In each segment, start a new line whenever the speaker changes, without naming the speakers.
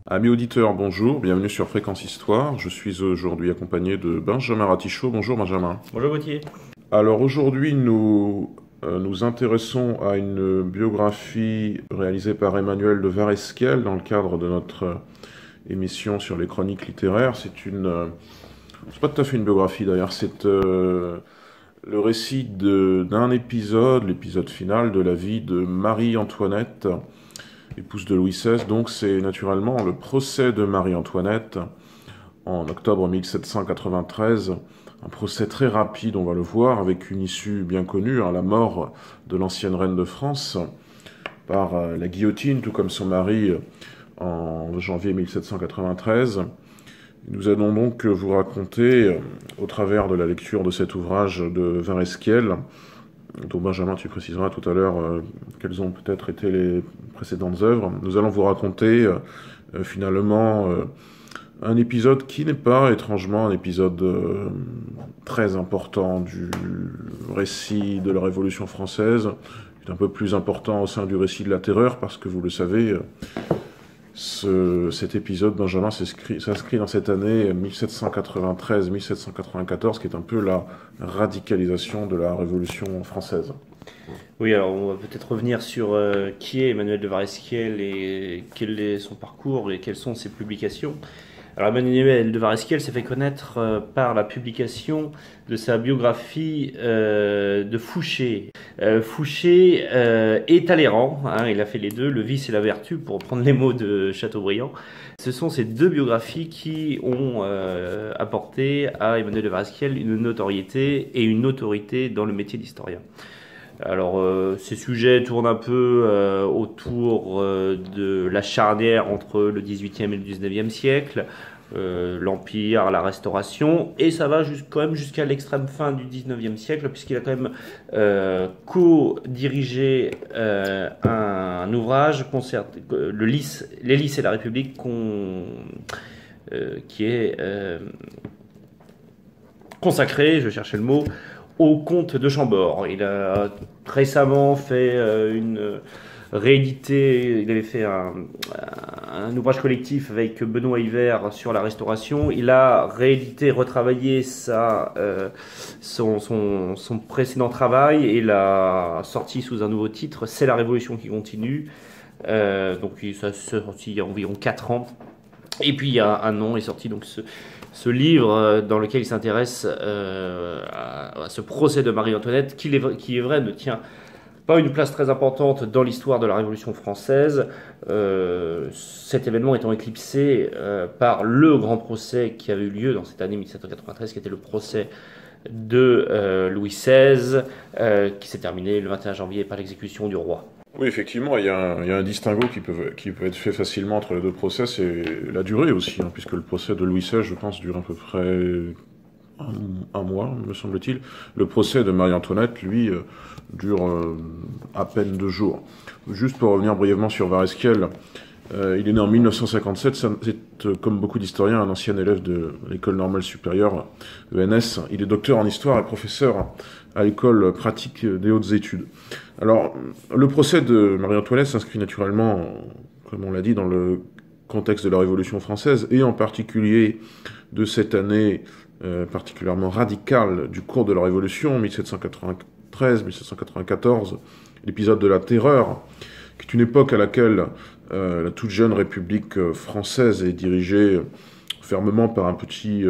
Amis auditeurs, bonjour, bienvenue sur Fréquence Histoire. Je suis aujourd'hui accompagné de Benjamin Ratichot. Bonjour Benjamin.
Bonjour Gauthier.
Alors aujourd'hui nous intéressons à une biographie réalisée par Emmanuel de Varesquiel dans le cadre de notre émission sur les chroniques littéraires. C'est pas tout à fait une biographie d'ailleurs, c'est le récit d'un épisode, l'épisode final de la vie de Marie-Antoinette, épouse de Louis XVI. Donc c'est naturellement le procès de Marie-Antoinette en octobre 1793. Un procès très rapide, on va le voir, avec une issue bien connue, la mort de l'ancienne reine de France par la guillotine, tout comme son mari en janvier 1793. Nous allons donc vous raconter, au travers de la lecture de cet ouvrage de Varesquiel, dont Benjamin tu préciseras tout à l'heure quelles ont peut-être été les précédentes œuvres, nous allons vous raconter finalement un épisode qui n'est pas étrangement un épisode très important du récit de la Révolution française, qui est un peu plus important au sein du récit de la Terreur, parce que vous le savez, cet épisode, Benjamin, s'inscrit dans cette année 1793-1794, qui est un peu la radicalisation de la Révolution française.
Oui, alors on va peut-être revenir sur qui est Emmanuel de Varesquiel et quel est son parcours et quelles sont ses publications. Alors Emmanuel de Varesquiel s'est fait connaître par la publication de sa biographie de Fouché. Fouché et Talleyrand, il a fait les deux, le vice et la vertu, pour reprendre les mots de Chateaubriand. Ce sont ces deux biographies qui ont apporté à Emmanuel de Varesquiel une notoriété et une autorité dans le métier d'historien. Alors, ces sujets tournent un peu autour de la charnière entre le XVIIIe et le XIXe siècle, l'Empire, la Restauration, et ça va quand même jusqu'à l'extrême fin du XIXe siècle, puisqu'il a quand même co-dirigé un ouvrage, Les Lys et la République, qui est consacré, je cherchais le mot, au comte de Chambord. Il a récemment fait une réédité, il avait fait un ouvrage collectif avec Benoît Hiver sur la Restauration. Il a réédité, retravaillé son précédent travail et l'a sorti sous un nouveau titre, C'est la Révolution qui continue. Donc ça s'est sorti il y a environ 4 ans. Et puis il y a un an est sorti donc ce livre dans lequel il s'intéresse à ce procès de Marie-Antoinette, qui est vrai ne tient pas une place très importante dans l'histoire de la Révolution française, cet événement étant éclipsé par le grand procès qui avait eu lieu dans cette année 1793, qui était le procès de Louis XVI, qui s'est terminé le 21 janvier par l'exécution du roi.
Oui, effectivement, il y a un distinguo qui peut être fait facilement entre les deux procès, c'est la durée aussi, puisque le procès de Louis XVI, je pense, dure à peu près un mois, me semble-t-il. Le procès de Marie-Antoinette, lui, dure à peine 2 jours. Juste pour revenir brièvement sur Varesquiel, il est né en 1957, c'est comme beaucoup d'historiens un ancien élève de l'École normale supérieure, ENS. Il est docteur en histoire et professeur à l'école pratique des hautes études. Alors, le procès de Marie-Antoinette s'inscrit naturellement, comme on l'a dit, dans le contexte de la Révolution française, et en particulier de cette année particulièrement radicale du cours de la Révolution, 1793-1794, l'épisode de la Terreur, qui est une époque à laquelle la toute jeune République française est dirigée fermement par un petit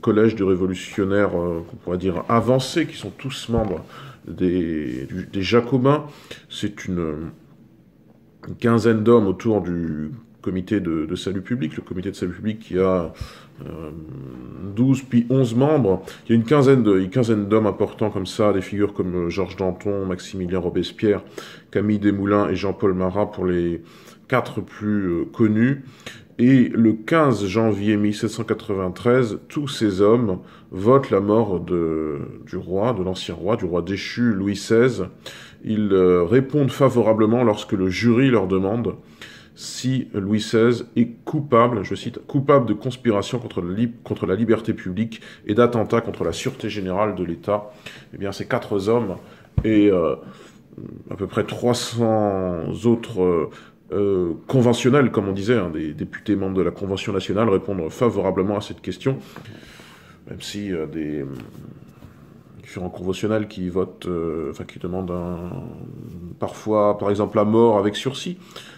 collège de révolutionnaires, qu'on pourrait dire avancés, qui sont tous membres des Jacobins. C'est une quinzaine d'hommes autour du comité de salut public, le comité de salut public qui a 12 puis 11 membres. Il y a une quinzaine d'hommes importants comme ça, des figures comme Georges Danton, Maximilien Robespierre, Camille Desmoulins et Jean-Paul Marat pour les 4 plus connus. Et le 15 janvier 1793, tous ces hommes votent la mort du roi, de l'ancien roi, du roi déchu Louis XVI. Ils répondent favorablement lorsque le jury leur demande si Louis XVI est coupable, je cite, coupable de conspiration contre la liberté publique et d'attentat contre la sûreté générale de l'État. Eh bien, ces 4 hommes et à peu près 300 autres conventionnels, comme on disait, hein, des députés membres de la Convention nationale répondent favorablement à cette question, même si des différents conventionnels qui votent, qui demandent parfois, par exemple, la mort avec sursis.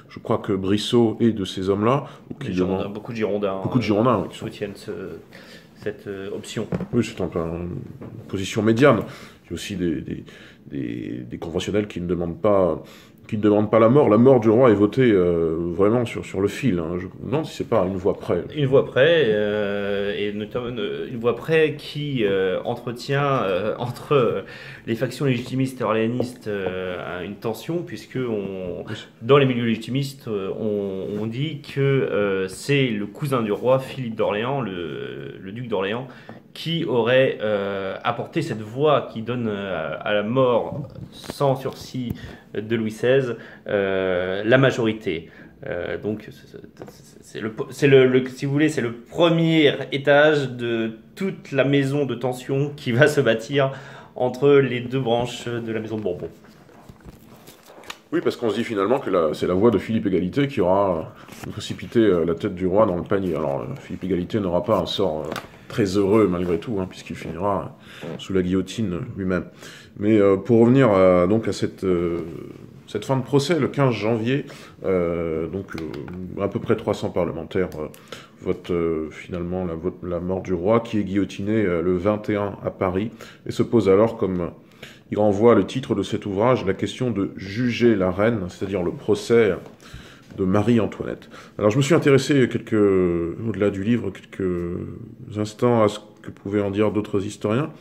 Je crois que Brissot est de ces hommes-là.
Beaucoup de Girondins,
oui,
soutiennent cette option.
Oui, c'est une position médiane. Il y a aussi des conventionnels qui ne demandent pas la mort. La mort du roi est votée vraiment sur le fil. Hein. Je me demande si c'est pas une voix près.
Une voix près, et notamment une voix près qui entretient entre les factions légitimistes et orléanistes une tension, puisque dans les milieux légitimistes, on dit que c'est le cousin du roi, Philippe d'Orléans, le duc d'Orléans, qui aurait apporté cette voix qui donne à la mort sans sursis de Louis XVI la majorité. Donc, si vous voulez, c'est le premier étage de toute la maison de tension qui va se bâtir entre les deux branches de la maison de Bourbon.
Oui, parce qu'on se dit finalement que c'est la voix de Philippe Égalité qui aura précipité la tête du roi dans le panier. Alors, Philippe Égalité n'aura pas un sort très heureux malgré tout, hein, puisqu'il finira sous la guillotine lui-même. Mais pour revenir à cette fin de procès, le 15 janvier, à peu près 300 parlementaires votent finalement la mort du roi, qui est guillotiné le 21 à Paris, et se pose alors, comme il renvoie le titre de cet ouvrage, la question de juger la reine, c'est-à-dire le procès de Marie-Antoinette. Alors je me suis intéressé au-delà du livre, quelques instants à ce que pouvaient en dire d'autres historiens.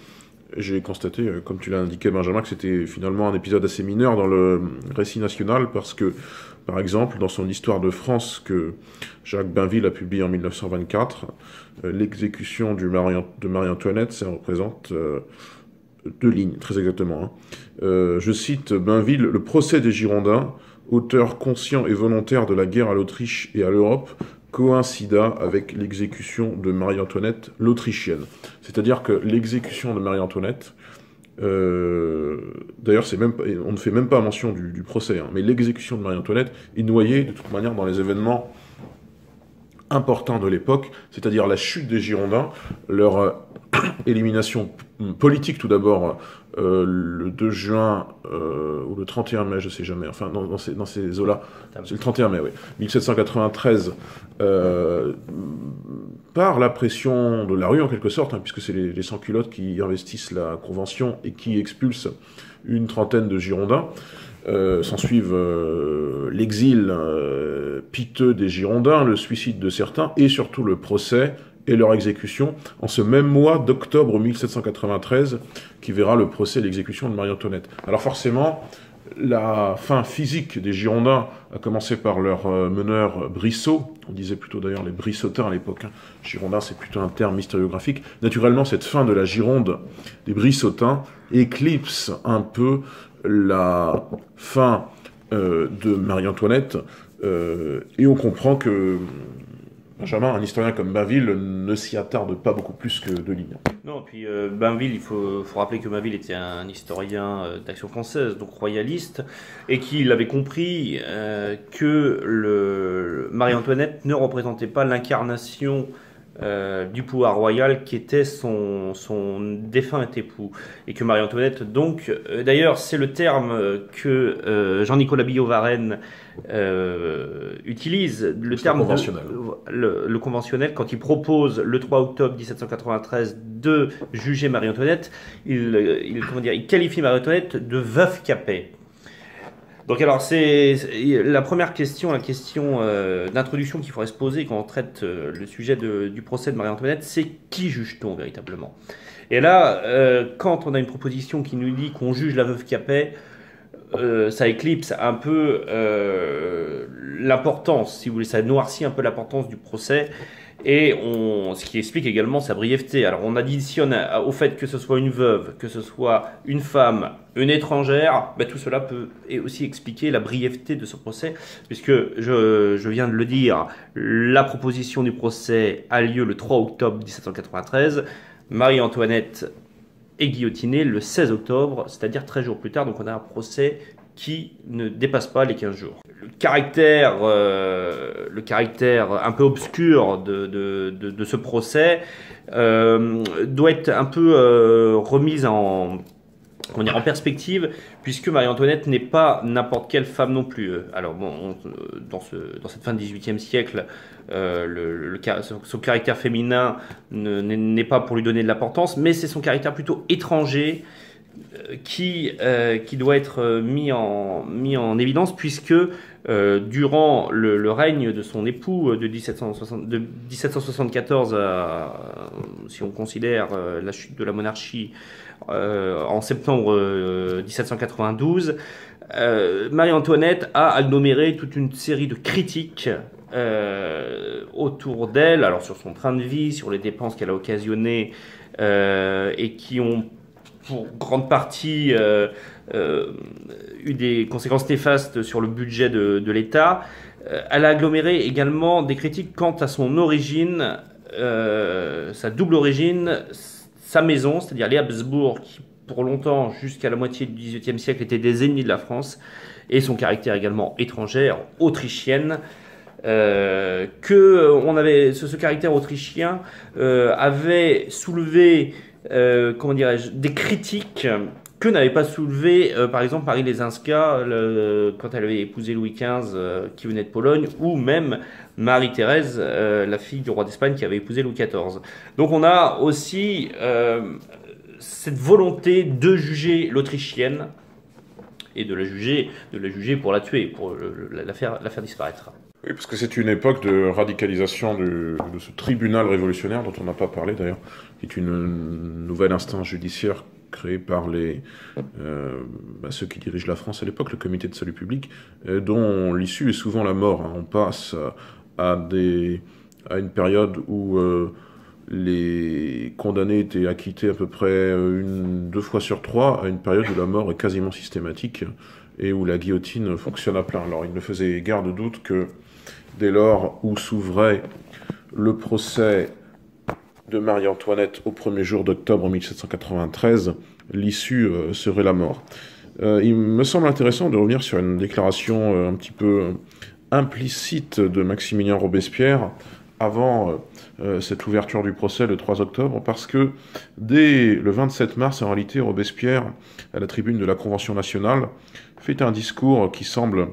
J'ai constaté, comme tu l'as indiqué Benjamin, que c'était finalement un épisode assez mineur dans le récit national, parce que, par exemple, dans son Histoire de France que Jacques Bainville a publié en 1924, l'exécution de Marie-Antoinette, ça représente 2 lignes, très exactement. Hein. Je cite Bainville, « Le procès des Girondins, auteur conscient et volontaire de la guerre à l'Autriche et à l'Europe, coïncida avec l'exécution de Marie-Antoinette l'Autrichienne. » C'est-à-dire que l'exécution de Marie-Antoinette, d'ailleurs on ne fait même pas mention du procès, hein, mais l'exécution de Marie-Antoinette est noyée de toute manière dans les événements importants de l'époque, c'est-à-dire la chute des Girondins, leur élimination politique tout d'abord, le 2 juin ou le 31 mai, je ne sais jamais, enfin dans ces eaux-là, c'est le 31 mai, oui, 1793, par la pression de la rue en quelque sorte, hein, puisque c'est les sans-culottes qui investissent la Convention et qui expulsent une trentaine de Girondins. S'ensuivent l'exil piteux des Girondins, le suicide de certains et surtout le procès et leur exécution en ce même mois d'octobre 1793 qui verra le procès et l'exécution de Marie-Antoinette. Alors forcément, la fin physique des Girondins a commencé par leur meneur Brissot, on disait plutôt d'ailleurs les Brissotins à l'époque, hein. Girondins c'est plutôt un terme historiographique. Naturellement cette fin de la Gironde des Brissotins éclipse un peu la fin de Marie-Antoinette et on comprend que Benjamin, un historien comme Bainville, ne s'y attarde pas beaucoup plus que 2 lignes.
Non, puis Bainville, il faut rappeler que Bainville était un historien d'Action française, donc royaliste, et qu'il avait compris que Marie-Antoinette ne représentait pas l'incarnation du pouvoir royal qui était son défunt époux. Et que Marie-Antoinette, donc, d'ailleurs, c'est le terme que Jean-Nicolas Billaud-Varenne utilise, le terme
conventionnel.
Le conventionnel, quand il propose le 3 octobre 1793 de juger Marie-Antoinette, il qualifie Marie-Antoinette de veuve capet. Donc alors c'est la première question, la question d'introduction qu'il faudrait se poser quand on traite le sujet du procès de Marie-Antoinette, c'est qui juge-t-on véritablement? Et là, quand on a une proposition qui nous dit qu'on juge la veuve capet, ça éclipse un peu l'importance, si vous voulez, ça noircit un peu l'importance du procès, et ce qui explique également sa brièveté. Alors on additionne au fait que ce soit une veuve, que ce soit une femme, une étrangère, tout cela peut aussi expliquer la brièveté de ce procès, puisque je viens de le dire, la proposition du procès a lieu le 3 octobre 1793, Marie-Antoinette est guillotinée le 16 octobre, c'est-à-dire 13 jours plus tard, donc on a un procès qui ne dépasse pas les 15 jours. Le caractère un peu obscur de ce procès doit être un peu remise en perspective, puisque Marie-Antoinette n'est pas n'importe quelle femme non plus. Alors bon, dans cette fin du XVIIIe siècle, son caractère féminin n'est pas pour lui donner de l'importance, mais c'est son caractère plutôt étranger qui doit être mis en évidence, puisque durant le règne de son époux de 1774 si on considère la chute de la monarchie en septembre 1792, Marie-Antoinette a aggloméré toute une série de critiques autour d'elle, alors sur son train de vie, sur les dépenses qu'elle a occasionnées et qui ont pour grande partie eu des conséquences néfastes sur le budget de l'État. Elle a aggloméré également des critiques quant à son origine, sa double origine, sa maison, c'est-à-dire les Habsbourg, qui pour longtemps, jusqu'à la moitié du XVIIIe siècle, étaient des ennemis de la France, et son caractère également étrangère, autrichienne. Ce caractère autrichien avait soulevé des critiques que n'avait pas soulevé par exemple Marie Lesinska quand elle avait épousé Louis XV qui venait de Pologne, ou même Marie-Thérèse, la fille du roi d'Espagne qui avait épousé Louis XIV. Donc on a aussi cette volonté de juger l'Autrichienne et de la juger pour la tuer, pour la faire disparaître.
Oui, parce que c'est une époque de radicalisation de ce tribunal révolutionnaire dont on n'a pas parlé d'ailleurs, qui est une nouvelle instance judiciaire créée par ceux qui dirigent la France à l'époque, le comité de salut public, dont l'issue est souvent la mort. On passe à une période où les condamnés étaient acquittés à peu près 2 fois sur 3, à une période où la mort est quasiment systématique et où la guillotine fonctionne à plein. Alors il ne faisait guère de doute que dès lors où s'ouvrait le procès de Marie-Antoinette au 1er jour d'octobre 1793, l'issue serait la mort. Il me semble intéressant de revenir sur une déclaration un petit peu implicite de Maximilien Robespierre avant cette ouverture du procès le 3 octobre, parce que dès le 27 mars, en réalité, Robespierre, à la tribune de la Convention nationale, fait un discours qui semble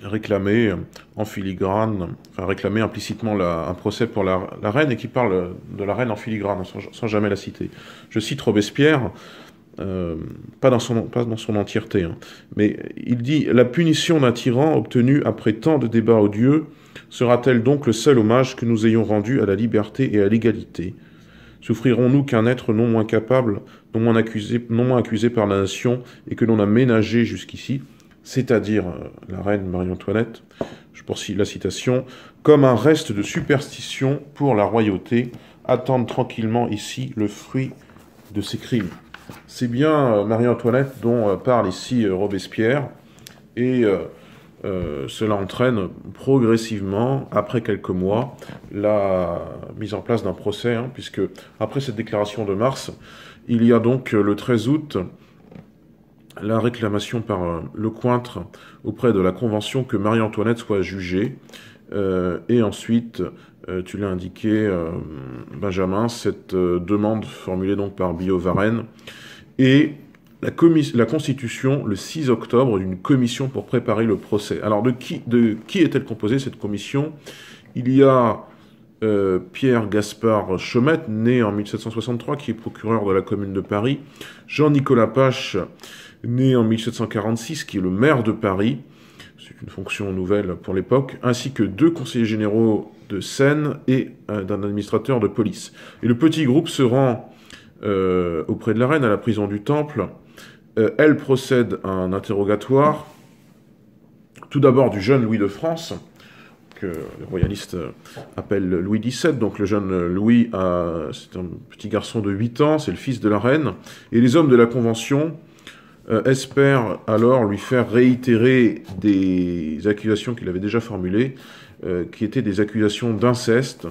réclamer en filigrane, réclamer implicitement un procès pour la reine, et qui parle de la reine en filigrane, sans jamais la citer. Je cite Robespierre, pas dans son entièreté, mais il dit « La punition d'un tyran obtenue après tant de débats odieux sera-t-elle donc le seul hommage que nous ayons rendu à la liberté et à l'égalité ? Souffrirons-nous qu'un être non moins capable, non moins accusé par la nation et que l'on a ménagé jusqu'ici, c'est-à-dire la reine Marie-Antoinette, je poursuis la citation, comme un reste de superstition pour la royauté, attendre tranquillement ici le fruit de ses crimes ». C'est bien Marie-Antoinette dont parle ici Robespierre, et cela entraîne progressivement, après quelques mois, la mise en place d'un procès, puisque après cette déclaration de mars, il y a donc le 13 août la réclamation par Lecointre auprès de la Convention que Marie-Antoinette soit jugée, et ensuite, tu l'as indiqué, Benjamin, cette demande formulée donc par Billaud-Varenne, et la constitution, le 6 octobre, d'une commission pour préparer le procès. Alors, de qui est-elle composée, cette commission? Il y a Pierre Gaspard Chaumette, né en 1763, qui est procureur de la Commune de Paris, Jean-Nicolas Pache, né en 1746, qui est le maire de Paris, c'est une fonction nouvelle pour l'époque, ainsi que 2 conseillers généraux de Seine et d'un administrateur de police. Et le petit groupe se rend auprès de la reine, à la prison du Temple. Elle procède à un interrogatoire, tout d'abord du jeune Louis de France, que les royalistes appellent Louis XVII, donc le jeune Louis, c'est un petit garçon de 8 ans, c'est le fils de la reine, et les hommes de la Convention espèrent alors lui faire réitérer des accusations qu'il avait déjà formulées, qui étaient des accusations d'inceste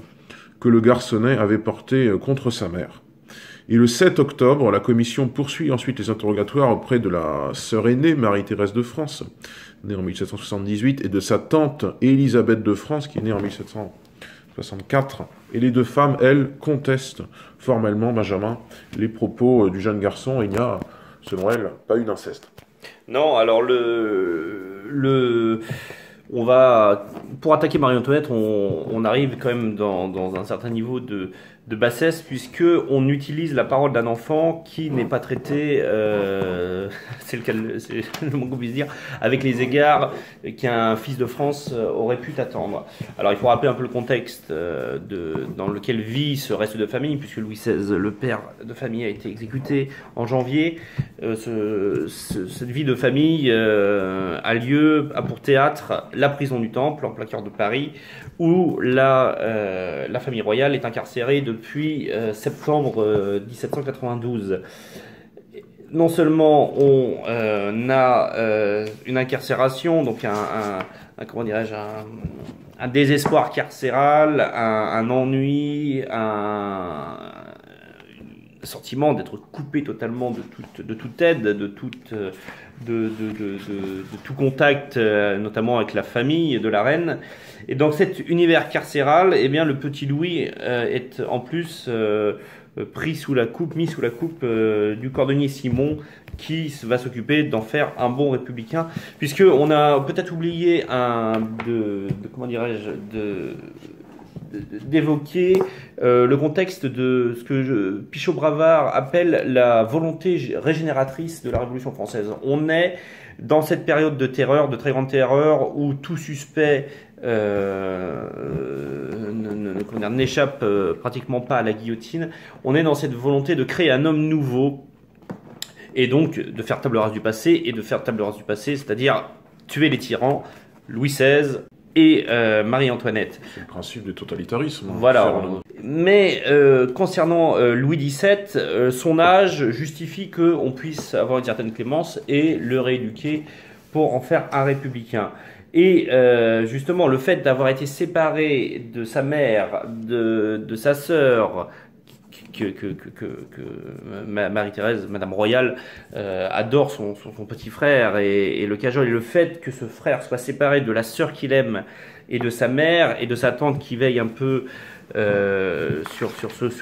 que le garçonnet avait portées contre sa mère. Et le 7 octobre, la commission poursuit ensuite les interrogatoires auprès de la sœur aînée, Marie-Thérèse de France, née en 1778, et de sa tante Élisabeth de France, qui est née en 1764. Et les deux femmes, elles, contestent formellement, Benjamin, les propos du jeune garçon. Il n'y a, selon elles, pas eu d'inceste.
Non, alors on va, pour attaquer Marie-Antoinette, on arrive quand même dans un certain niveau de bassesse, puisque on utilise la parole d'un enfant qui n'est pas traité, c'est le moins qu'on puisse dire, avec les égards qu'un fils de France aurait pu attendre. Alors il faut rappeler un peu le contexte dans lequel vit ce reste de famille, puisque Louis XVI, le père de famille, a été exécuté en janvier. Cette vie de famille a pour théâtre la prison du Temple, en plein cœur de Paris, où la famille royale est incarcérée depuis septembre 1792. Non seulement on a une incarcération, donc comment dirais-je, un désespoir carcéral, un ennui, un sentiment d'être coupé totalement de toute aide, de tout contact, notamment avec la famille de la reine. Et dans cet univers carcéral, eh bien, le petit Louis est en plus mis sous la coupe du cordonnier Simon, qui va s'occuper d'en faire un bon républicain, puisque on a peut-être oublié d'évoquer le contexte de ce que Pichot-Bravard appelle la volonté régénératrice de la Révolution française. On est dans cette période de terreur, de très grande terreur, où tout suspect n'échappe pratiquement pas à la guillotine. On est dans cette volonté de créer un homme nouveau, et donc de faire table rase du passé, c'est-à-dire tuer les tyrans, Louis XVI et Marie-Antoinette.
C'est le principe du totalitarisme.
Voilà. Mais concernant Louis XVII, son âge justifie qu'on puisse avoir une certaine clémence et le rééduquer pour en faire un républicain. Et justement, le fait d'avoir été séparé de sa mère, de sa sœur, que Marie-Thérèse, Madame Royale, adore son petit frère et le cajole, et le fait que ce frère soit séparé de la sœur qu'il aime et de sa mère et de sa tante qui veille un peu sur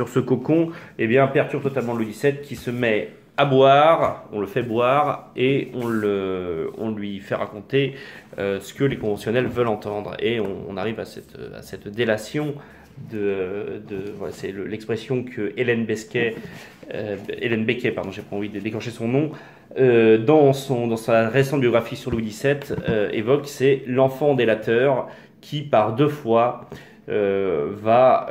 ce cocon, eh bien perturbe totalement Louis XVII, qui se met à boire, on le fait boire et on lui fait raconter ce que les conventionnels veulent entendre, et on arrive à cette délation voilà, c'est l'expression que Hélène Becquet, j'ai pas envie de déclencher son nom, dans sa récente biographie sur Louis XVII, évoque, c'est l'enfant délateur qui par deux fois va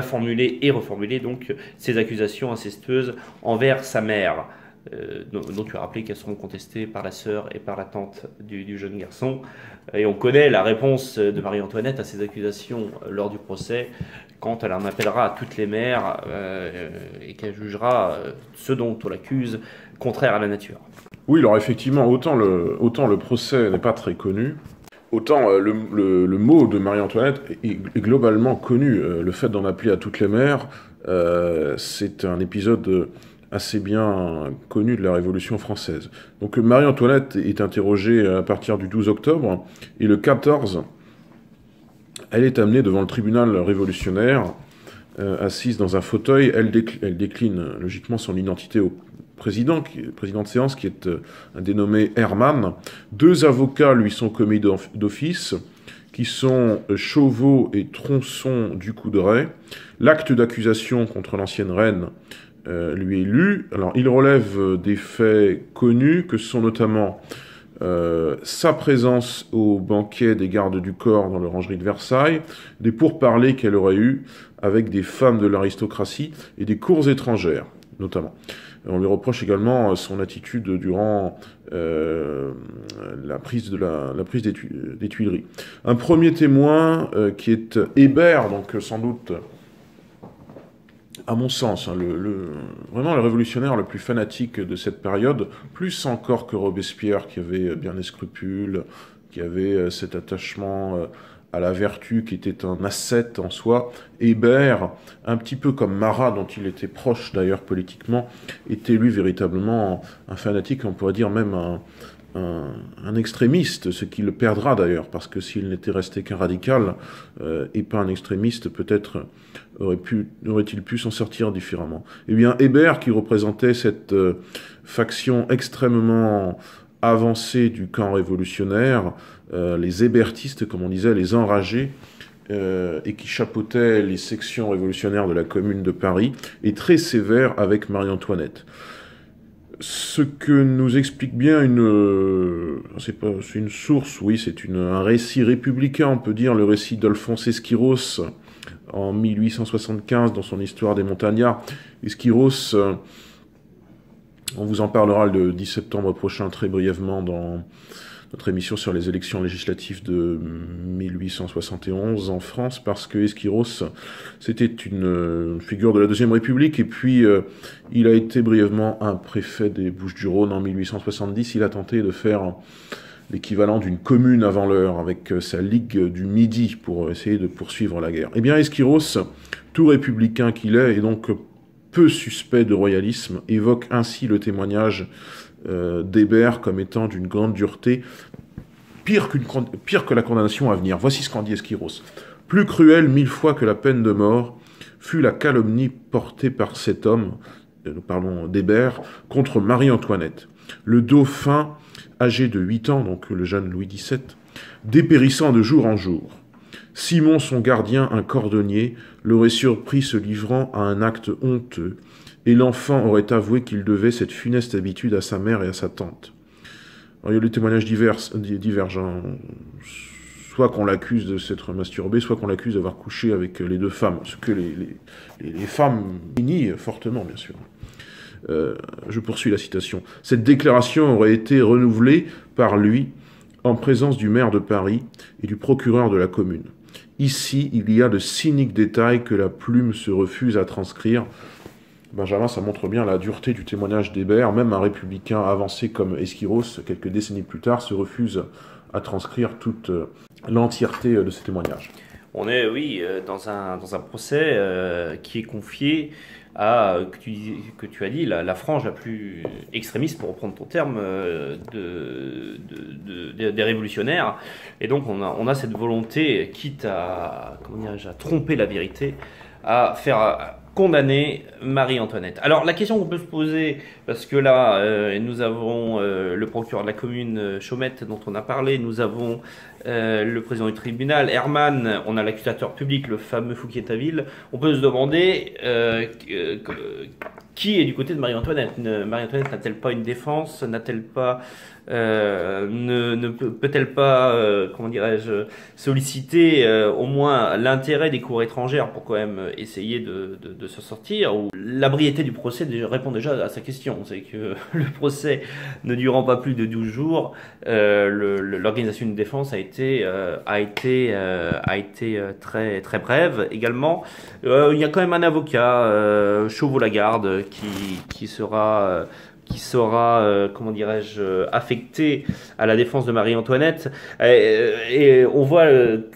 formuler et reformuler donc ses accusations incestueuses envers sa mère, dont tu as rappelé qu'elles seront contestées par la sœur et par la tante du jeune garçon. Et on connaît la réponse de Marie-Antoinette à ces accusations lors du procès, quand elle en appellera à toutes les mères et qu'elle jugera ce dont on l'accuse contraire à la nature.
Oui, alors effectivement, autant le procès n'est pas très connu, autant le mot de Marie-Antoinette est globalement connu. Le fait d'en appeler à toutes les mères, c'est un épisode assez bien connu de la Révolution française. Donc Marie-Antoinette est interrogée à partir du 12 octobre, et le 14, elle est amenée devant le tribunal révolutionnaire, assise dans un fauteuil. Elle décline logiquement son identité au président de séance, qui est un dénommé Hermann. Deux avocats lui sont commis d'office, qui sont Chauveau et Tronçon du Coudray. L'acte d'accusation contre l'ancienne reine lui est lu. Alors, il relève des faits connus, que sont notamment sa présence au banquet des gardes du corps dans l'orangerie de Versailles, des pourparlers qu'elle aurait eus avec des femmes de l'aristocratie et des cours étrangères, notamment. On lui reproche également son attitude durant la prise des Tuileries. Un premier témoin qui est Hébert, donc sans doute, à mon sens, vraiment le révolutionnaire le plus fanatique de cette période, plus encore que Robespierre, qui avait bien des scrupules, qui avait cet attachement à la vertu, qui était un ascète en soi. Hébert, un petit peu comme Marat, dont il était proche d'ailleurs politiquement, était lui véritablement un fanatique, on pourrait dire même un extrémiste, ce qui le perdra d'ailleurs, parce que s'il n'était resté qu'un radical et pas un extrémiste, peut-être aurait-il pu s'en sortir différemment. Eh bien, Hébert, qui représentait cette faction extrêmement avancée du camp révolutionnaire, les hébertistes, comme on disait, les enragés, et qui chapeautait les sections révolutionnaires de la Commune de Paris, est très sévère avec Marie-Antoinette. Ce que nous explique bien c'est une source, oui, c'est un récit républicain, on peut dire, le récit d'Alphonse Esquiros en 1875 dans son Histoire des Montagnards. Esquiros, on vous en parlera le 10 septembre prochain très brièvement dans notre émission sur les élections législatives de 1871 en France, parce que Esquiros, c'était une figure de la Deuxième République, et puis il a été brièvement un préfet des Bouches-du-Rhône en 1870. Il a tenté de faire l'équivalent d'une commune avant l'heure, avec sa Ligue du Midi, pour essayer de poursuivre la guerre. Eh bien, Esquiros, tout républicain qu'il est, et donc peu suspect de royalisme, évoque ainsi le témoignage d'Hébert comme étant d'une grande dureté, pire que la condamnation à venir. Voici ce qu'en dit Esquiros. « Plus cruelle 1000 fois que la peine de mort fut la calomnie portée par cet homme, nous parlons d'Hébert, contre Marie-Antoinette. Le dauphin, âgé de 8 ans, donc le jeune Louis XVII, dépérissant de jour en jour. Simon, son gardien, un cordonnier, l'aurait surpris se livrant à un acte honteux, et l'enfant aurait avoué qu'il devait cette funeste habitude à sa mère et à sa tante. » Alors, il y a des témoignages divergents. Soit qu'on l'accuse de s'être masturbé, soit qu'on l'accuse d'avoir couché avec les deux femmes, ce que les femmes nient fortement, bien sûr. Je poursuis la citation. « Cette déclaration aurait été renouvelée par lui en présence du maire de Paris et du procureur de la commune. Ici, il y a de cyniques détails que la plume se refuse à transcrire. » Benjamin, ça montre bien la dureté du témoignage d'Hébert. Même un républicain avancé comme Esquiros, quelques décennies plus tard, se refuse à transcrire toute l'entièreté de ces témoignages.
On est, oui, dans un procès qui est confié à, que tu as dit, la frange la plus extrémiste, pour reprendre ton terme, des révolutionnaires. Et donc on a cette volonté, quitte à tromper la vérité, à faire condamner Marie-Antoinette. Alors la question qu'on peut se poser, parce que là nous avons le procureur de la commune, Chaumette, dont on a parlé, nous avons le président du tribunal, Herman, on a l'accusateur public, le fameux Fouquier-Taville. On peut se demander qui est du côté de Marie-Antoinette. Marie-Antoinette n'a-t-elle pas une défense? N'a-t-elle pas peut-elle pas, comment dirais-je, solliciter au moins l'intérêt des cours étrangères pour quand même essayer de se sortir? Ou la brièveté du procès répond déjà à sa question. C'est que le procès ne durant pas plus de 12 jours, l'organisation d'une défense a été très très brève. Également, il y a quand même un avocat, Chauveau-Lagarde, qui sera comment dirais-je, affecté à la défense de Marie-Antoinette. Et on voit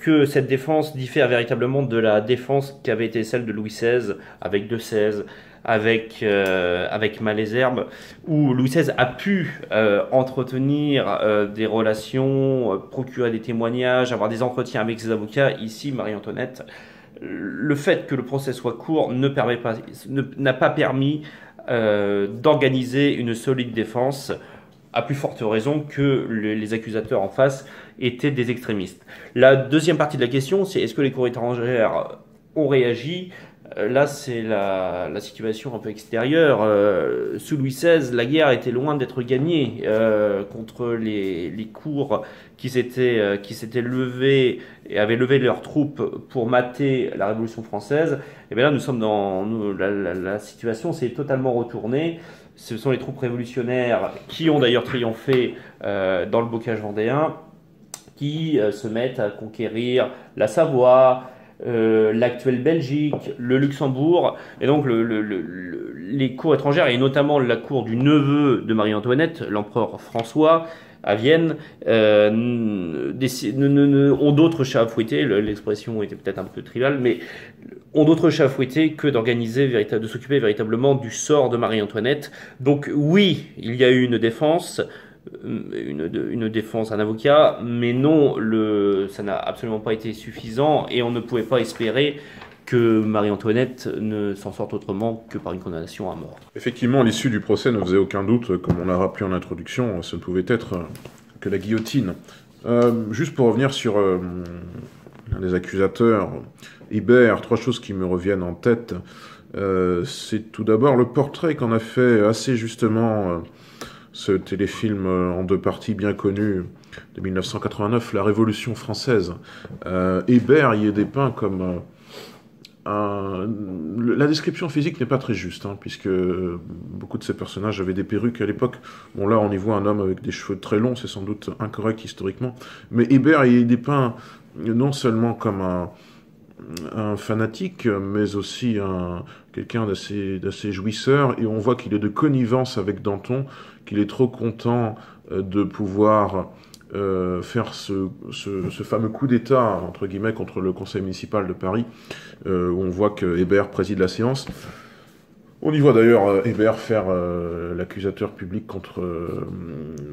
que cette défense diffère véritablement de la défense qui avait été celle de Louis XVI, avec De Sèze, avec Malesherbes, où Louis XVI a pu entretenir des relations, procurer des témoignages, avoir des entretiens avec ses avocats. Ici, Marie-Antoinette, le fait que le procès soit court n'a pas permis d'organiser une solide défense, à plus forte raison que les accusateurs en face étaient des extrémistes. La deuxième partie de la question, c'est est-ce que les cours étrangères ont réagi? Là, c'est la situation un peu extérieure. Sous Louis XVI, la guerre était loin d'être gagnée contre les cours qui s'étaient levés et avaient levé leurs troupes pour mater la Révolution française. Et bien là, nous sommes la situation s'est totalement retournée. Ce sont les troupes révolutionnaires qui ont d'ailleurs triomphé dans le bocage vendéen, qui se mettent à conquérir la Savoie, l'actuelle Belgique, le Luxembourg, et donc les cours étrangères, et notamment la cour du neveu de Marie-Antoinette, l'empereur François, à Vienne, ont d'autres chats à fouetter, l'expression était peut-être un peu triviale, mais ont d'autres chats à fouetter que de s'occuper véritablement du sort de Marie-Antoinette. Donc oui, il y a eu une défense, un avocat, mais non, ça n'a absolument pas été suffisant et on ne pouvait pas espérer que Marie-Antoinette ne s'en sorte autrement que par une condamnation à mort.
Effectivement, l'issue du procès ne faisait aucun doute, comme on l'a rappelé en introduction, ce ne pouvait être que la guillotine. Juste pour revenir sur l'un des accusateurs, Hébert, 3 choses qui me reviennent en tête. C'est tout d'abord le portrait qu'en a fait assez justement ce téléfilm en 2 parties bien connu de 1989, La Révolution française. Hébert y est dépeint comme... la description physique n'est pas très juste, puisque beaucoup de ces personnages avaient des perruques à l'époque. Bon, là, on y voit un homme avec des cheveux très longs, c'est sans doute incorrect historiquement. Mais Hébert y est dépeint non seulement comme un fanatique, mais aussi quelqu'un d'assez jouisseur, et on voit qu'il est de connivence avec Danton, qu'il est trop content de pouvoir faire ce fameux coup d'État, entre guillemets, contre le conseil municipal de Paris, où on voit que Hébert préside la séance. On y voit d'ailleurs Hébert faire l'accusateur public contre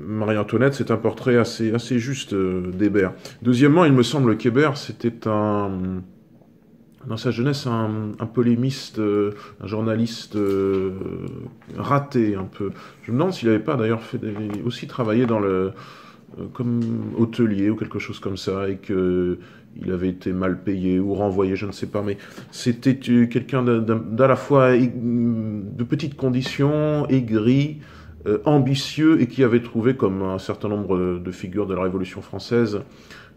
Marie-Antoinette. C'est un portrait assez juste d'Hébert. Deuxièmement, il me semble qu'Hébert, c'était dans sa jeunesse, un polémiste, un journaliste raté un peu. Je me demande s'il n'avait pas d'ailleurs aussi travaillé comme hôtelier ou quelque chose comme ça, et qu'il avait été mal payé ou renvoyé, je ne sais pas, mais c'était quelqu'un d'à la fois de petites conditions, aigri, ambitieux, et qui avait trouvé, comme un certain nombre de figures de la Révolution française,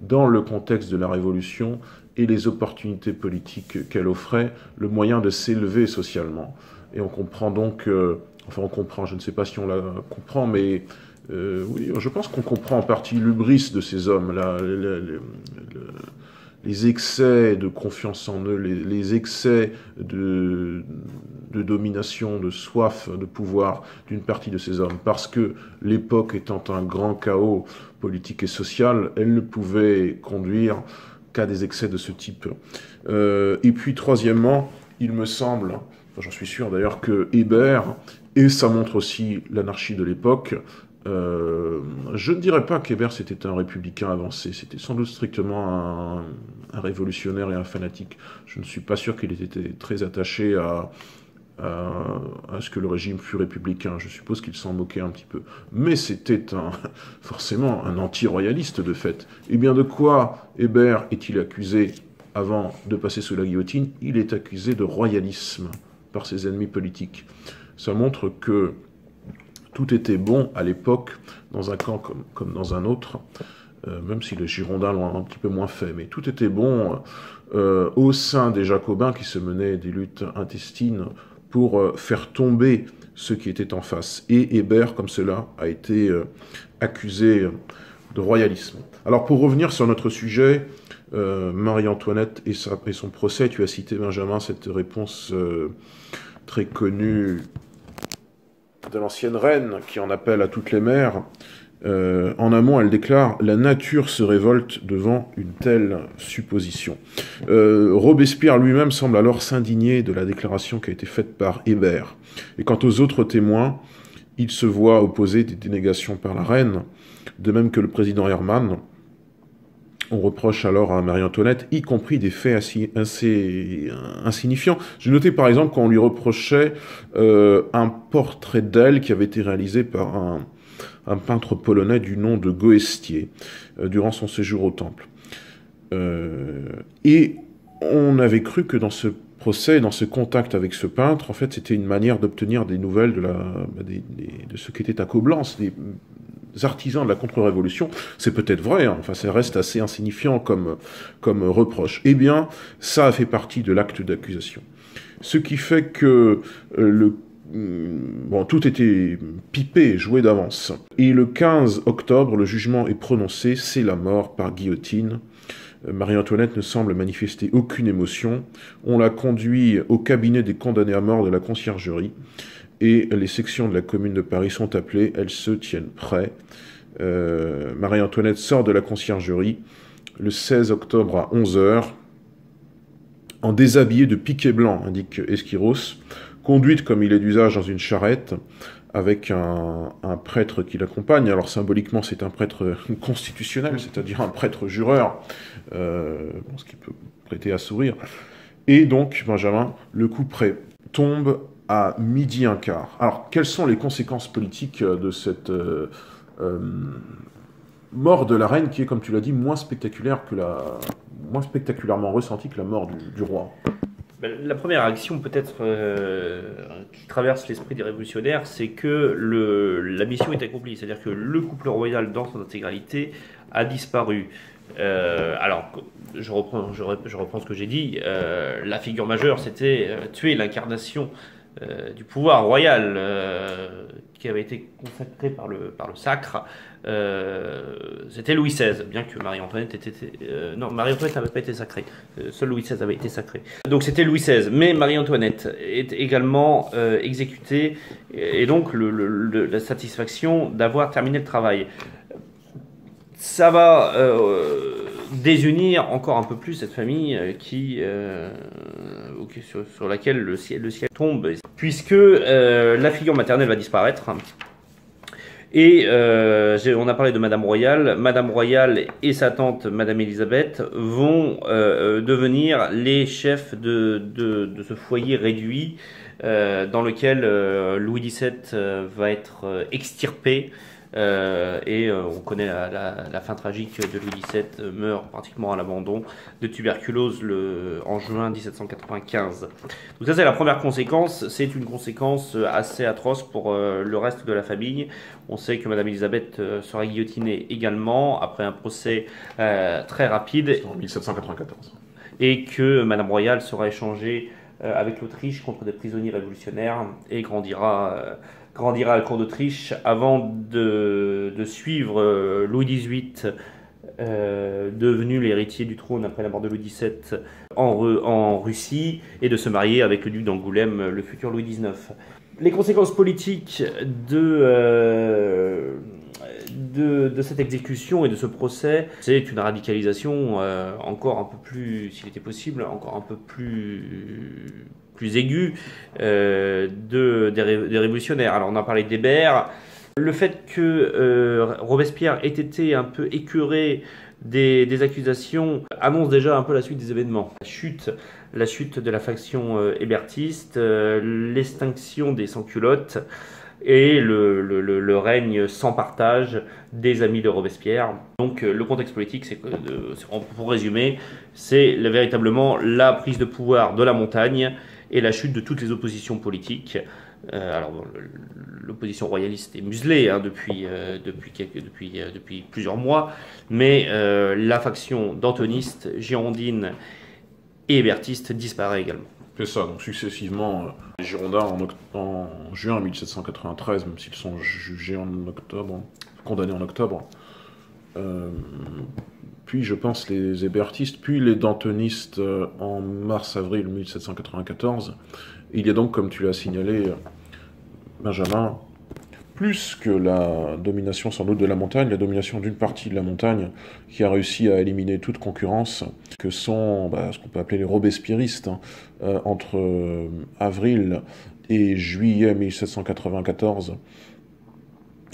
dans le contexte de la Révolution et les opportunités politiques qu'elle offrait, le moyen de s'élever socialement. Et on comprend donc, je ne sais pas si on la comprend, mais oui, je pense qu'on comprend en partie l'hubris de ces hommes-là, les excès de confiance en eux, les excès de domination, de soif, de pouvoir d'une partie de ces hommes. Parce que l'époque étant un grand chaos politique et social, elle ne pouvait conduire qu'à des excès de ce type. Et puis, troisièmement, il me semble, j'en suis sûr d'ailleurs, que Hébert, et ça montre aussi l'anarchie de l'époque, je ne dirais pas qu'Hébert c'était un républicain avancé, c'était sans doute strictement un révolutionnaire et un fanatique. Je ne suis pas sûr qu'il ait été très attaché à ce que le régime fût républicain. Je suppose qu'il s'en moquait un petit peu. Mais c'était forcément un anti-royaliste de fait. Et bien de quoi Hébert est-il accusé avant de passer sous la guillotine? Il est accusé de royalisme par ses ennemis politiques. Ça montre que tout était bon à l'époque, dans un camp comme dans un autre, même si les Girondins l'ont un petit peu moins fait, mais tout était bon au sein des Jacobins qui se menaient des luttes intestines pour faire tomber ceux qui étaient en face. Et Hébert, comme cela, a été accusé de royalisme. Alors pour revenir sur notre sujet, Marie-Antoinette et son procès, tu as cité, Benjamin, cette réponse très connue de l'ancienne reine, qui en appelle à toutes les mères. En amont, elle déclare « La nature se révolte devant une telle supposition ». Robespierre lui-même semble alors s'indigner de la déclaration qui a été faite par Hébert. Et quant aux autres témoins, il se voit opposer des dénégations par la reine, de même que le président Hermann. On reproche alors à Marie-Antoinette, y compris des faits assez insignifiants. J'ai noté par exemple qu'on lui reprochait un portrait d'elle qui avait été réalisé par un peintre polonais du nom de Goestier durant son séjour au Temple. Et on avait cru que dans ce procès, dans ce contact avec ce peintre, en fait, c'était une manière d'obtenir des nouvelles de ce qu'était à Coblence, des artisans de la contre-révolution. C'est peut-être vrai, enfin ça reste assez insignifiant comme reproche. Eh bien, ça a fait partie de l'acte d'accusation. Ce qui fait que tout était pipé, joué d'avance. Et le 15 octobre, le jugement est prononcé, c'est la mort par guillotine. Marie-Antoinette ne semble manifester aucune émotion. On la conduit au cabinet des condamnés à mort de la conciergerie. Et les sections de la Commune de Paris sont appelées, elles se tiennent prêtes. Marie-Antoinette sort de la conciergerie le 16 octobre à 11 h, en déshabillé de piquet blanc, indique Esquiros, conduite comme il est d'usage dans une charrette, avec un prêtre qui l'accompagne. Alors symboliquement, c'est un prêtre constitutionnel, c'est-à-dire un prêtre jureur, ce qui peut prêter à sourire. Et donc, Benjamin, le coup près tombe à 12h15. Alors, quelles sont les conséquences politiques de cette mort de la reine, qui est, comme tu l'as dit, moins spectaculairement ressentie que la mort du roi?
La première action peut-être qui traverse l'esprit des révolutionnaires, c'est que la mission est accomplie, c'est-à-dire que le couple royal dans son intégralité a disparu. Alors, je reprends ce que j'ai dit, la figure majeure, c'était tuer l'incarnation du pouvoir royal qui avait été consacré par le sacre. C'était Louis XVI, bien que Marie-Antoinette Marie-Antoinette n'avait pas été sacrée. Seul Louis XVI avait été sacré. Donc c'était Louis XVI, mais Marie-Antoinette est également exécutée, et donc la satisfaction d'avoir terminé le travail. Ça va désunir encore un peu plus cette famille sur laquelle le ciel tombe, puisque la figure maternelle va disparaître. Et on a parlé de Madame Royale. Madame Royale et sa tante Madame Elisabeth vont devenir les chefs de ce foyer réduit dans lequel Louis XVII va être extirpé. Et on connaît la fin tragique de Louis XVII, meurt pratiquement à l'abandon de tuberculose en juin 1795. Donc ça, c'est la première conséquence. C'est une conséquence assez atroce pour le reste de la famille. On sait que Madame Elisabeth sera guillotinée également après un procès très rapide.
En 1794.
Et que Madame Royale sera échangée avec l'Autriche contre des prisonniers révolutionnaires et grandira à la cour d'Autriche avant de suivre Louis XVIII, devenu l'héritier du trône après la mort de Louis XVII en Russie, et de se marier avec le duc d'Angoulême, le futur Louis XIX. Les conséquences politiques de cette exécution et de ce procès, c'est une radicalisation encore un peu plus, s'il était possible, encore un peu plus aiguë des révolutionnaires. Alors on a parlé d'Hébert. Le fait que Robespierre ait été un peu écœuré des accusations annonce déjà un peu la suite des événements. La chute de la faction hébertiste, l'extinction des sans-culottes et le règne sans partage des amis de Robespierre. Donc le contexte politique, pour résumer, c'est véritablement la prise de pouvoir de la montagne et la chute de toutes les oppositions politiques. Alors l'opposition royaliste est muselée depuis plusieurs mois, mais la faction dantoniste, girondine et hébertiste disparaît également.
C'est ça, donc successivement, les Girondins en juin 1793, même s'ils sont jugés en octobre, condamnés en octobre, puis je pense les hébertistes, puis les dantonistes en mars-avril 1794. Il y a donc, comme tu l'as signalé, Benjamin, plus que la domination sans doute de la montagne, la domination d'une partie de la montagne qui a réussi à éliminer toute concurrence, que sont ce qu'on peut appeler les robespierristes, entre avril et juillet 1794.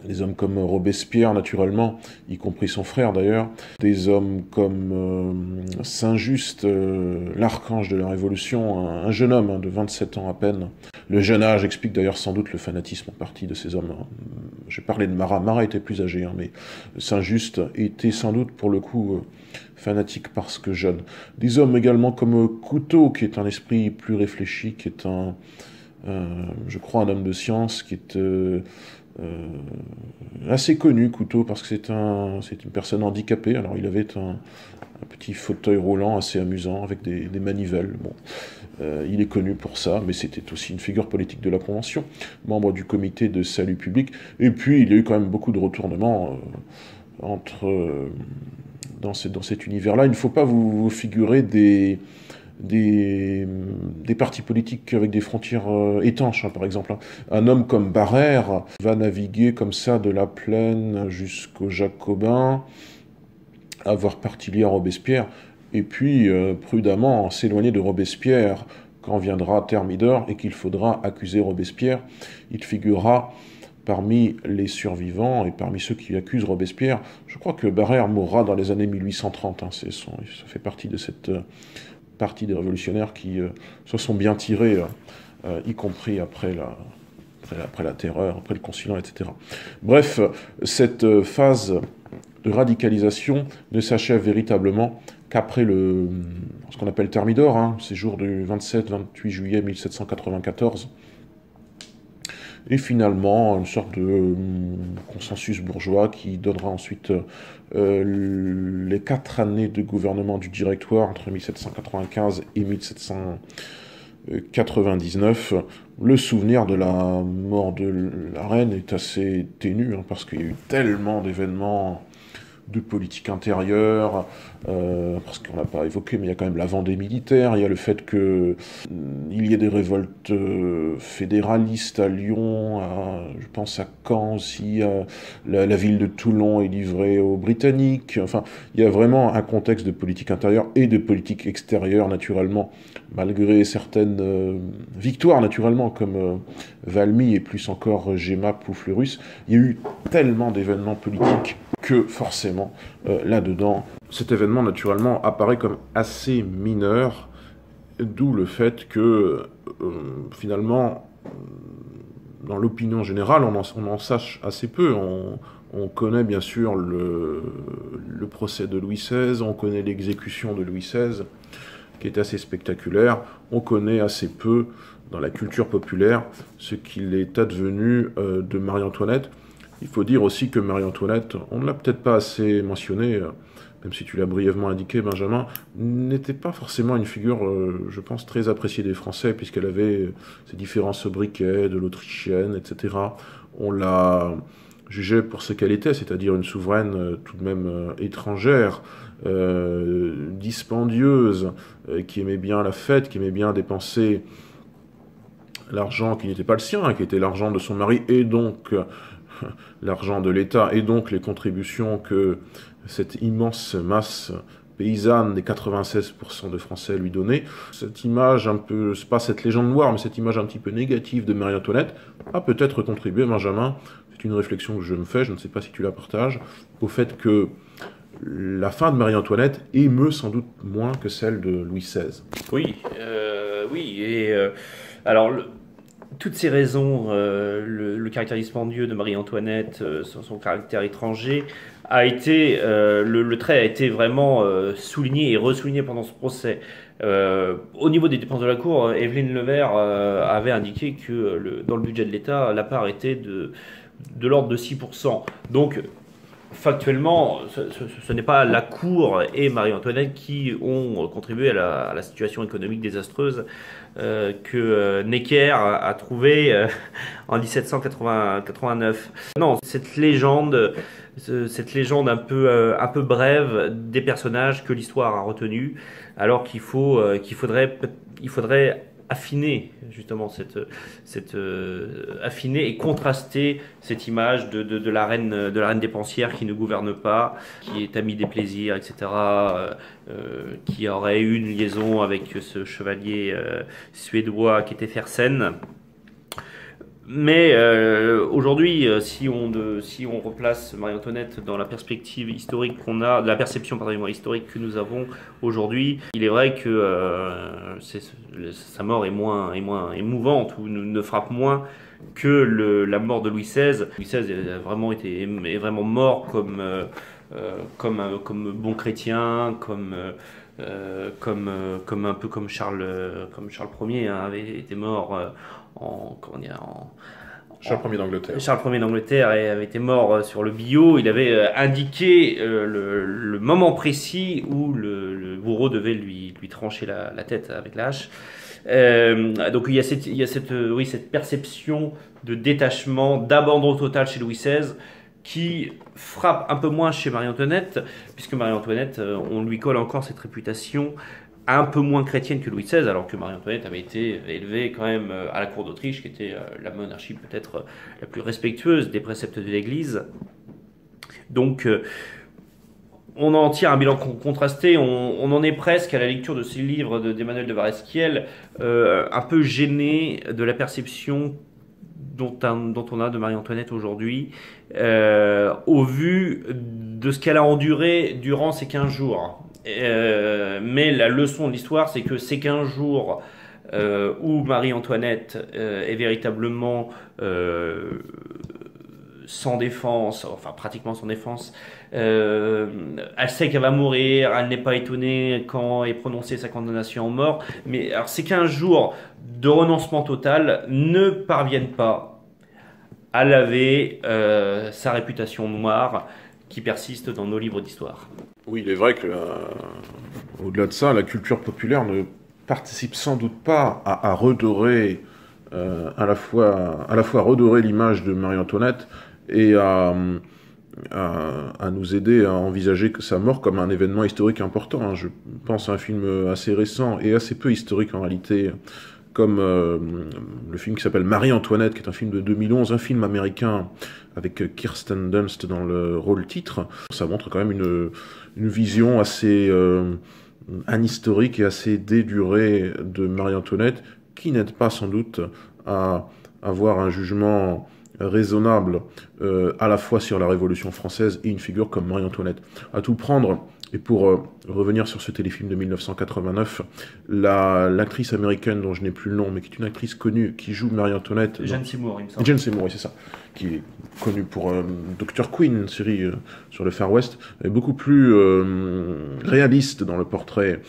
Des hommes comme Robespierre, naturellement, y compris son frère d'ailleurs, des hommes comme Saint-Just, l'archange de la Révolution, un jeune homme de 27 ans à peine. Le jeune âge explique d'ailleurs sans doute le fanatisme en partie de ces hommes. J'ai parlé de Marat. Marat était plus âgé, mais Saint-Just était sans doute pour le coup fanatique parce que jeune. Des hommes également comme Couteau, qui est un esprit plus réfléchi, qui est je crois un homme de science, qui est assez connu, Couteau, parce que c'est une personne handicapée. Alors il avait un petit fauteuil roulant assez amusant avec des manivelles. Bon, il est connu pour ça, mais c'était aussi une figure politique de la Convention, membre du comité de salut public. Et puis il y a eu quand même beaucoup de retournements dans cet univers-là. Il ne faut pas vous figurer des des partis politiques avec des frontières étanches, hein, par exemple. Hein. Un homme comme Barrère va naviguer comme ça de la Plaine jusqu'aux Jacobins, avoir parti lié à Robespierre, et puis prudemment s'éloigner de Robespierre quand viendra Thermidor et qu'il faudra accuser Robespierre. Il figurera parmi les survivants et parmi ceux qui accusent Robespierre. Je crois que Barrère mourra dans les années 1830. Hein, ça fait partie de cette partie des révolutionnaires qui se sont bien tirés, y compris après la terreur, après le Conciliant, etc. Bref, cette phase de radicalisation ne s'achève véritablement qu'après ce qu'on appelle Thermidor, hein, ces jours du 27-28 juillet 1794, et finalement une sorte de consensus bourgeois qui donnera ensuite les 4 années de gouvernement du Directoire entre 1795 et 1799. Le souvenir de la mort de la reine est assez ténu, hein, parce qu'il y a eu tellement d'événements de politique intérieure, parce qu'on n'a pas évoqué, mais il y a quand même la Vendée militaire, il y a le fait qu'il y ait des révoltes fédéralistes à Lyon, je pense à Caen aussi, la ville de Toulon est livrée aux Britanniques, enfin, il y a vraiment un contexte de politique intérieure et de politique extérieure, naturellement, malgré certaines victoires, naturellement, comme Valmy et plus encore Jemmapes ou Fleurus, il y a eu tellement d'événements politiques que forcément, là-dedans, cet événement, naturellement, apparaît comme assez mineur, d'où le fait que, finalement, dans l'opinion générale, on en sache assez peu. On connaît bien sûr le procès de Louis XVI, on connaît l'exécution de Louis XVI, qui est assez spectaculaire. On connaît assez peu, dans la culture populaire, ce qu'il est advenu de Marie-Antoinette. Il faut dire aussi que Marie-Antoinette, on ne l'a peut-être pas assez mentionné, même si tu l'as brièvement indiqué, Benjamin, n'était pas forcément une figure, je pense, très appréciée des Français, puisqu'elle avait ses différents sobriquets, de l'autrichienne, etc. On la jugeait pour ce qu'elle était, c'est-à-dire une souveraine tout de même étrangère, dispendieuse, qui aimait bien la fête, qui aimait bien dépenser l'argent qui n'était pas le sien, qui était l'argent de son mari, et donc l'argent de l'État, et donc les contributions que cette immense masse paysanne des 96% de Français lui donnait. Cette image un peu, c'est pas cette légende noire, mais cette image un petit peu négative de Marie-Antoinette a peut-être contribué, Benjamin, c'est une réflexion que je me fais, je ne sais pas si tu la partages, au fait que la fin de Marie-Antoinette émeut sans doute moins que celle de Louis XVI.
Oui, alors toutes ces raisons, le caractère dispendieux de Marie-Antoinette, son caractère étranger, le trait a été vraiment souligné et ressouligné pendant ce procès. Au niveau des dépenses de la Cour, Évelyne Levert avait indiqué que dans le budget de l'État, la part était de l'ordre de 6%. Donc, factuellement, ce n'est pas la Cour et Marie-Antoinette qui ont contribué à la situation économique désastreuse que Necker a trouvée en 1789. Non, cette légende un peu brève des personnages que l'histoire a retenus, alors qu'il faudrait affiner justement affiner et contraster cette image de la reine dépensière qui ne gouverne pas, qui est amie des plaisirs, etc., qui aurait eu une liaison avec ce chevalier suédois qui était Fersen. Mais aujourd'hui, si on replace Marie-Antoinette dans la perspective historique qu'on a, la perception historique que nous avons aujourd'hui, il est vrai que sa mort est moins émouvante ou ne frappe moins que la mort de Louis XVI. Louis XVI est vraiment mort comme bon chrétien, comme un peu comme Charles Ier avait été mort
Charles Ier d'Angleterre.
Charles Ier d'Angleterre avait été mort sur le billot. Il avait indiqué le moment précis où le bourreau devait lui trancher la tête avec la hache. Donc il y a cette perception de détachement, d'abandon total chez Louis XVI qui frappe un peu moins chez Marie-Antoinette, puisque Marie-Antoinette, on lui colle encore cette réputation un peu moins chrétienne que Louis XVI, alors que Marie-Antoinette avait été élevée quand même à la cour d'Autriche, qui était la monarchie peut-être la plus respectueuse des préceptes de l'Église. Donc on en tire un bilan contrasté, on en est presque à la lecture de ces livres d'Emmanuel de Varesquiel, un peu gêné de la perception dont on a de Marie-Antoinette aujourd'hui, au vu de ce qu'elle a enduré durant ces 15 jours. Mais la leçon de l'histoire, c'est que ces 15 jours où Marie-Antoinette est véritablement sans défense, enfin pratiquement sans défense, elle sait qu'elle va mourir, elle n'est pas étonnée quand est prononcée sa condamnation en mort, mais alors ces 15 jours de renoncement total ne parviennent pas à laver sa réputation noire qui persiste dans nos livres d'histoire.
Oui, il est vrai que, au-delà de ça, la culture populaire ne participe sans doute pas à redorer, à la fois redorer l'image de Marie-Antoinette et à nous aider à envisager que sa mort comme un événement historique important. Je pense à un film assez récent et assez peu historique en réalité, comme le film qui s'appelle Marie-Antoinette, qui est un film de 2011, un film américain avec Kirsten Dunst dans le rôle titre. Ça montre quand même une vision assez anhistorique et assez dédurée de Marie-Antoinette, qui n'aide pas sans doute à avoir un jugement raisonnable à la fois sur la Révolution française et une figure comme Marie-Antoinette. À tout prendre, et pour revenir sur ce téléfilm de 1989, l'actrice américaine dont je n'ai plus le nom, mais qui est une actrice connue, qui joue Marie-Antoinette...
Jane Seymour, il me semble.
Jane Seymour, oui, c'est ça. Qui est connue pour Dr. Quinn, une série sur le Far West, est beaucoup plus réaliste dans le portrait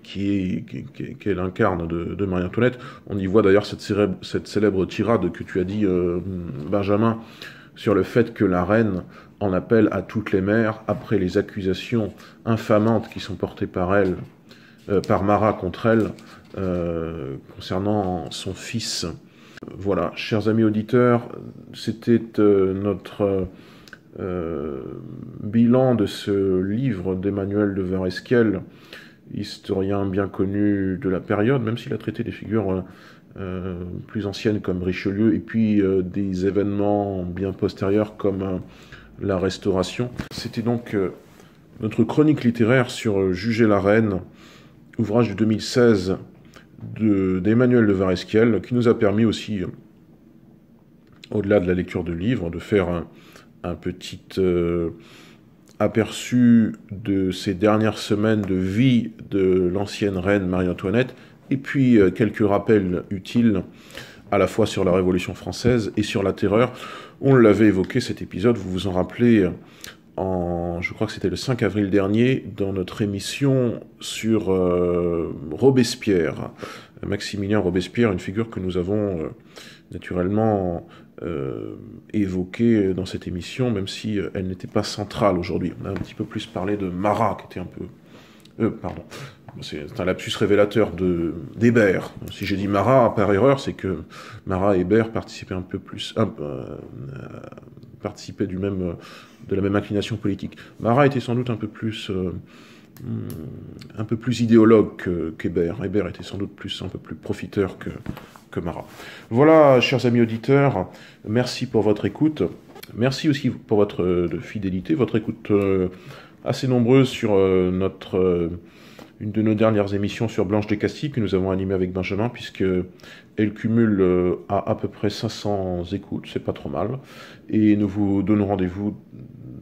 qu'elle incarne de Marie-Antoinette. On y voit d'ailleurs cette célèbre tirade que tu as dit, Benjamin, sur le fait que la reine en appelle à toutes les mères après les accusations infamantes qui sont portées par elle, par Marat contre elle, concernant son fils. Voilà, chers amis auditeurs, c'était notre bilan de ce livre d'Emmanuel de Varesquiel, historien bien connu de la période, même s'il a traité des figures plus anciennes comme Richelieu, et puis des événements bien postérieurs comme la Restauration. C'était donc notre chronique littéraire sur Juger la reine, ouvrage de 2016 d'Emmanuel de Varesquiel, qui nous a permis aussi, au-delà de la lecture de livres, de faire un petit aperçu de ces dernières semaines de vie de l'ancienne reine Marie-Antoinette, et puis quelques rappels utiles à la fois sur la Révolution française et sur la Terreur. On l'avait évoqué cet épisode, vous vous en rappelez, je crois que c'était le 5 avril dernier, dans notre émission sur Robespierre. Maximilien Robespierre, une figure que nous avons naturellement évoquée dans cette émission, même si elle n'était pas centrale aujourd'hui. On a un petit peu plus parlé de Marat, qui était un peu... pardon. C'est un lapsus révélateur d'Hébert. Si j'ai dit Marat par erreur, c'est que Marat et Hébert participaient un peu plus... participaient de la même inclination politique. Marat était sans doute un peu plus idéologue qu'Hébert. Hébert était sans doute un peu plus profiteur que Marat. Voilà, chers amis auditeurs, merci pour votre écoute. Merci aussi pour votre fidélité, votre écoute assez nombreuse sur une de nos dernières émissions sur Blanche des Castilles que nous avons animée avec Benjamin, puisque elle cumule à peu près 500 écoutes, c'est pas trop mal. Et nous vous donnons rendez-vous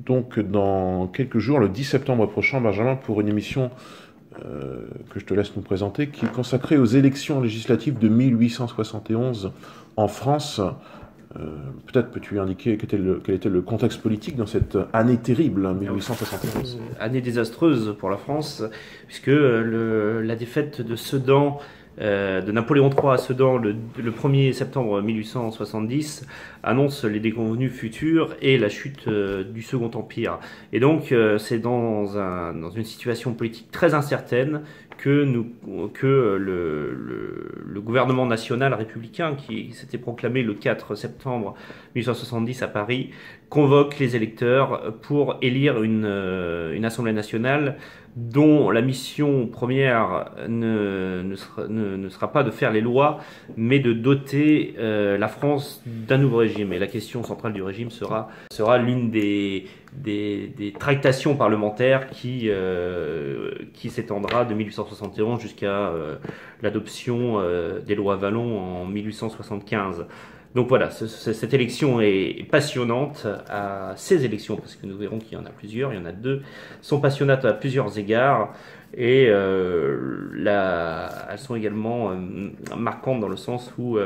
donc dans quelques jours, le 10 septembre prochain, Benjamin, pour une émission que je te laisse nous présenter, qui est consacrée aux élections législatives de 1871 en France. Peut-être peux-tu indiquer quel était le contexte politique dans cette année terrible, 1871.
Année désastreuse pour la France, puisque la défaite de Sedan, de Napoléon III à Sedan le 1er septembre 1870 annonce les déconvenues futures et la chute du Second Empire. Et donc c'est dans une situation politique très incertaine que le gouvernement national républicain, qui s'était proclamé le 4 septembre 1870 à Paris, convoque les électeurs pour élire une Assemblée nationale dont la mission première ne sera pas de faire les lois, mais de doter la France d'un nouveau régime. Et la question centrale du régime sera l'une des tractations parlementaires qui s'étendra de 1871 jusqu'à l'adoption des lois Vallon en 1875. Donc voilà, cette élection est passionnante. Ces élections, parce que nous verrons qu'il y en a plusieurs, il y en a deux, sont passionnantes à plusieurs égards. Et elles sont également marquantes dans le sens où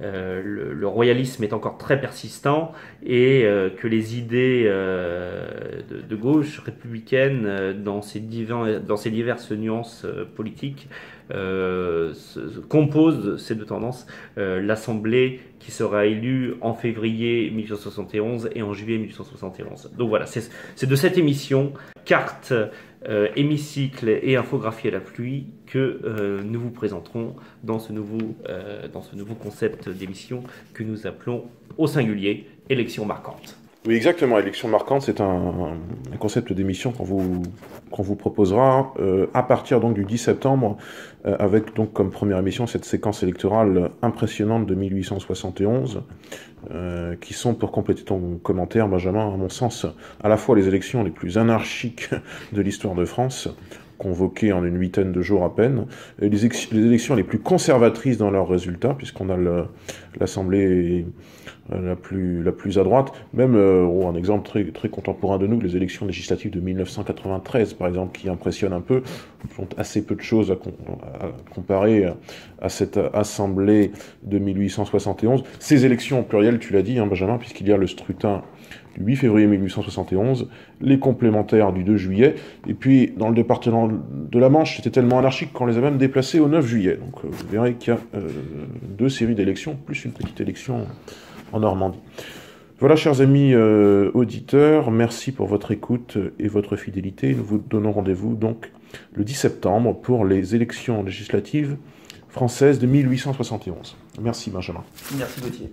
le royalisme est encore très persistant et que les idées de gauche républicaine, dans ces diverses nuances politiques, composent ces deux tendances l'Assemblée qui sera élue en février 1871 et en juillet 1871. Donc voilà, c'est de cette émission, carte, hémicycle et infographie à la pluie, que nous vous présenterons dans ce nouveau concept d'émission que nous appelons au singulier élection marquante.
Oui, exactement. Élection marquante, c'est un concept d'émission qu'on vous proposera à partir donc du 10 septembre, avec donc comme première émission cette séquence électorale impressionnante de 1871, qui sont, pour compléter ton commentaire, Benjamin, à mon sens, à la fois les élections les plus anarchiques de l'histoire de France, convoquées en une huitaine de jours à peine, et les élections les plus conservatrices dans leurs résultats, puisqu'on a l'Assemblée la plus à droite, même un exemple très contemporain de nous, les élections législatives de 1993 par exemple, qui impressionnent un peu, sont assez peu de choses à comparer à cette Assemblée de 1871. Ces élections au pluriel, tu l'as dit, Benjamin, puisqu'il y a le scrutin du 8 février 1871, les complémentaires du 2 juillet, et puis dans le département de la Manche, c'était tellement anarchique qu'on les a même déplacés au 9 juillet. Donc vous verrez qu'il y a deux séries d'élections, plus une petite élection en Normandie. Voilà, chers amis auditeurs, merci pour votre écoute et votre fidélité. Nous vous donnons rendez-vous donc le 10 septembre pour les élections législatives françaises de 1871. Merci Benjamin.
Merci Gauthier.